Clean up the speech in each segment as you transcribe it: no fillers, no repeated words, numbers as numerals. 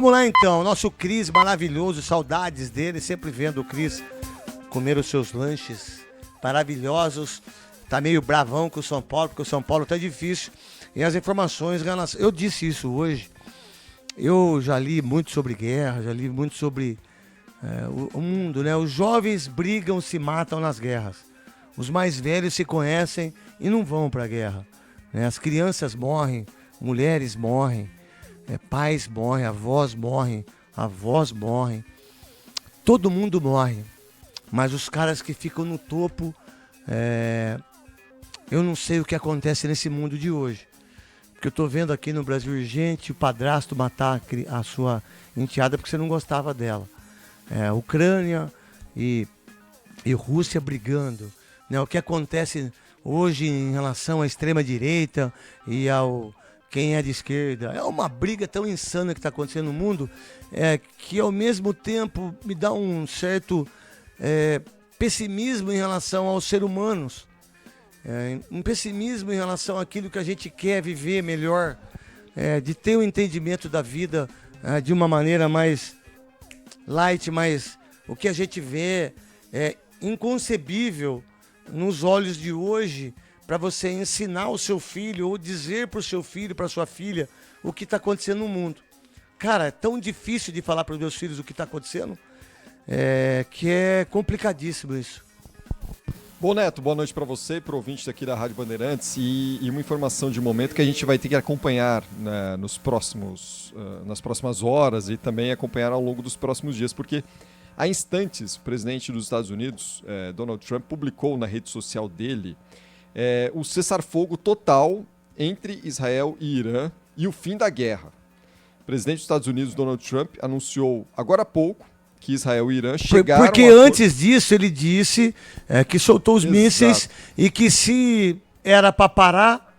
Vamos lá então, nosso Cris maravilhoso, saudades dele, sempre vendo o Cris comer os seus lanches maravilhosos. Tá meio bravão com o São Paulo, porque o São Paulo tá difícil. E as informações, eu disse isso hoje, eu já li muito sobre guerra, já li muito sobre o mundo, né? Os jovens brigam, se matam nas guerras. Os mais velhos se conhecem e não vão pra guerra, né? As crianças morrem, mulheres morrem, pais morrem, avós morrem, todo mundo morre, mas os caras que ficam no topo, eu não sei o que acontece nesse mundo de hoje, porque eu tô vendo aqui no Brasil urgente o padrasto matar a sua enteada porque você não gostava dela, Ucrânia e Rússia brigando, né? O que acontece hoje em relação à extrema direita e ao quem é de esquerda. É uma briga tão insana que está acontecendo no mundo, que ao mesmo tempo me dá um certo pessimismo em relação aos seres humanos. Um pessimismo em relação àquilo que a gente quer viver melhor, de ter um entendimento da vida de uma maneira mais light, mas o que a gente vê é inconcebível nos olhos de hoje, para você ensinar o seu filho ou dizer para o seu filho, para sua filha, o que está acontecendo no mundo. Cara, é tão difícil de falar para os meus filhos o que está acontecendo, que é complicadíssimo isso. Bom, Neto, boa noite para você e para o ouvinte aqui da Rádio Bandeirantes. E uma informação de momento que a gente vai ter que acompanhar, né, nas próximas horas e também acompanhar ao longo dos próximos dias, porque há instantes o presidente dos Estados Unidos, Donald Trump, publicou na rede social dele o cessar-fogo total entre Israel e Irã e o fim da guerra. O presidente dos Estados Unidos, Donald Trump, anunciou agora há pouco que Israel e Irã chegaram... Porque antes disso ele disse que soltou os mísseis e que se era para parar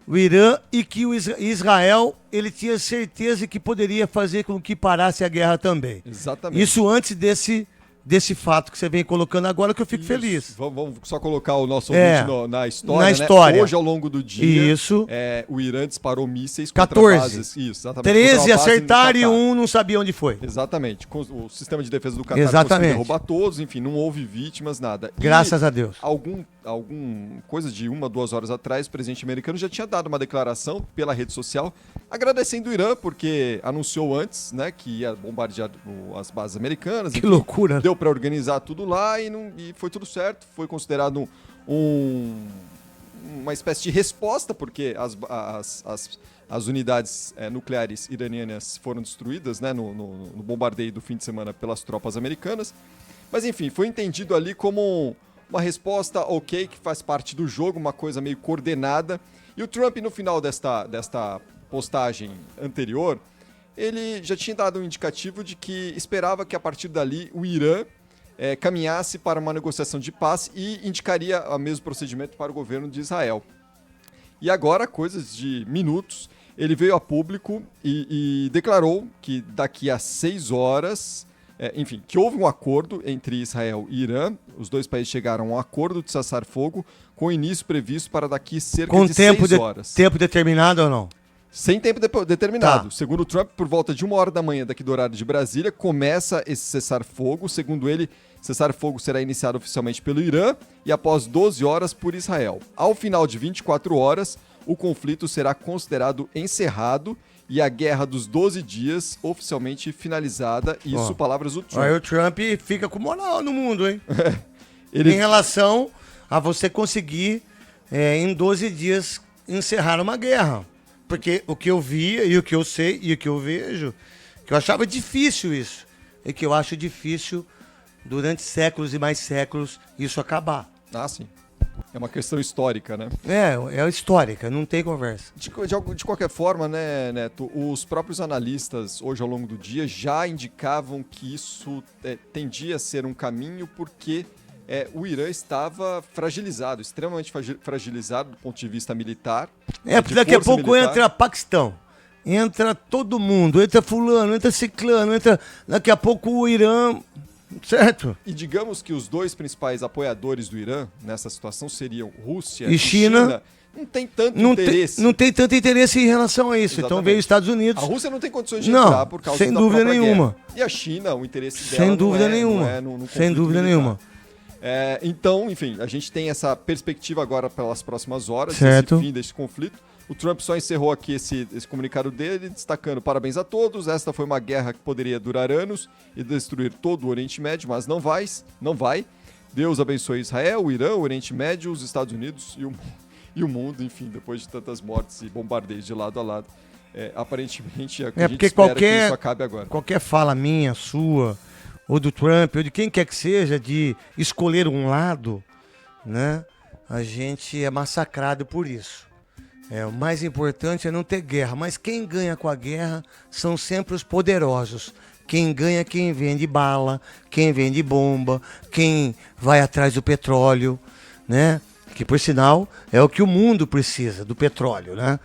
o Irã e que o Israel ele tinha certeza que poderia fazer com que parasse a guerra também. Exatamente. Isso antes desse fato que você vem colocando agora, que eu fico feliz. Vamos só colocar o nosso ouvinte na história. Na história. Hoje, ao longo do dia, o Irã disparou mísseis contra 14. bases. Isso, exatamente. 13 acertaram e um não sabia onde foi. Exatamente. O sistema de defesa do Catar conseguiu derrubar todos, enfim, não houve vítimas, nada. Graças a Deus. Coisa de 1 a 2 horas atrás, o presidente americano já tinha dado uma declaração pela rede social agradecendo o Irã, porque anunciou antes, né, que ia bombardear as bases americanas. Que loucura. Deu para organizar tudo lá e foi tudo certo. Foi considerado uma espécie de resposta, porque as unidades nucleares iranianas foram destruídas, né, no bombardeio do fim de semana pelas tropas americanas. Mas enfim, foi entendido ali como uma resposta ok, que faz parte do jogo, uma coisa meio coordenada. E o Trump, no final desta postagem anterior, ele já tinha dado um indicativo de que esperava que a partir dali o Irã caminhasse para uma negociação de paz e indicaria o mesmo procedimento para o governo de Israel. E agora, coisas de minutos, ele veio a público e declarou que daqui a 6 horas... que houve um acordo entre Israel e Irã. Os dois países chegaram a um acordo de cessar-fogo com início previsto para daqui cerca de 6 horas. Tempo determinado ou não? Sem tempo determinado. Tá. Segundo Trump, por volta de 1h da manhã daqui do horário de Brasília, começa esse cessar-fogo. Segundo ele, cessar-fogo será iniciado oficialmente pelo Irã e após 12 horas por Israel. Ao final de 24 horas, o conflito será considerado encerrado e a guerra dos 12 dias oficialmente finalizada. Isso, palavras do Trump. Aí o Trump fica com moral no mundo, hein? Em relação a você conseguir, em 12 dias, encerrar uma guerra. Porque o que eu via e o que eu sei e o que eu vejo, que eu achava difícil isso. E que eu acho difícil, durante séculos e mais séculos, isso acabar. Ah, sim. É uma questão histórica, né? É histórica, não tem conversa. De qualquer forma, né, Neto, os próprios analistas, hoje ao longo do dia, já indicavam que isso tendia a ser um caminho porque o Irã estava fragilizado, extremamente fragilizado do ponto de vista militar. Porque daqui a pouco entra Paquistão, entra todo mundo, entra fulano, entra ciclano, daqui a pouco o Irã Certo? E digamos que os dois principais apoiadores do Irã nessa situação seriam Rússia E China. Não tem tanto Não interesse. não tem tanto interesse em relação a isso. Exatamente. Então veio os Estados Unidos. A Rússia não tem condições de Não, entrar por causa sem da dúvida própria nenhuma. guerra. E a China, o interesse dela Sem dúvida não é, nenhuma. não é no Sem conflito dúvida militar. nenhuma. Então, enfim, a gente tem essa perspectiva agora pelas próximas horas, Certo. esse fim desse conflito. O Trump só encerrou aqui esse comunicado dele, destacando: parabéns a todos, esta foi uma guerra que poderia durar anos e destruir todo o Oriente Médio, mas não vai. Deus abençoe Israel, o Irã, o Oriente Médio, os Estados Unidos e o mundo, enfim, depois de tantas mortes e bombardeios de lado a lado. Aparentemente, a gente porque espera que isso acabe agora. qualquer fala minha, sua, ou do Trump, ou de quem quer que seja, de escolher um lado, né? A gente é massacrado por isso. O mais importante é não ter guerra, mas quem ganha com a guerra são sempre os poderosos. Quem ganha é quem vende bala, quem vende bomba, quem vai atrás do petróleo, né? Que, por sinal, é o que o mundo precisa, do petróleo, né?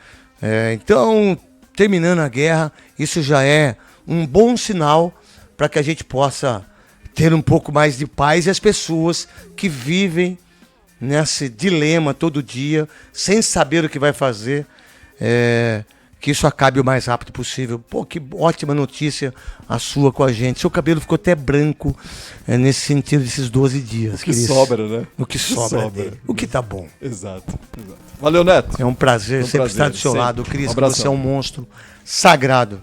Então, terminando a guerra, isso já é um bom sinal para que a gente possa ter um pouco mais de paz, e as pessoas que vivem nesse dilema todo dia, sem saber o que vai fazer, que isso acabe o mais rápido possível. Pô, que ótima notícia a sua com a gente. Seu cabelo ficou até branco nesse sentido desses 12 dias. O que sobra, né? O que sobra dele. O que tá bom. Exato. Valeu, Neto. É um prazer sempre estar do seu lado, Cris, que você é um monstro sagrado.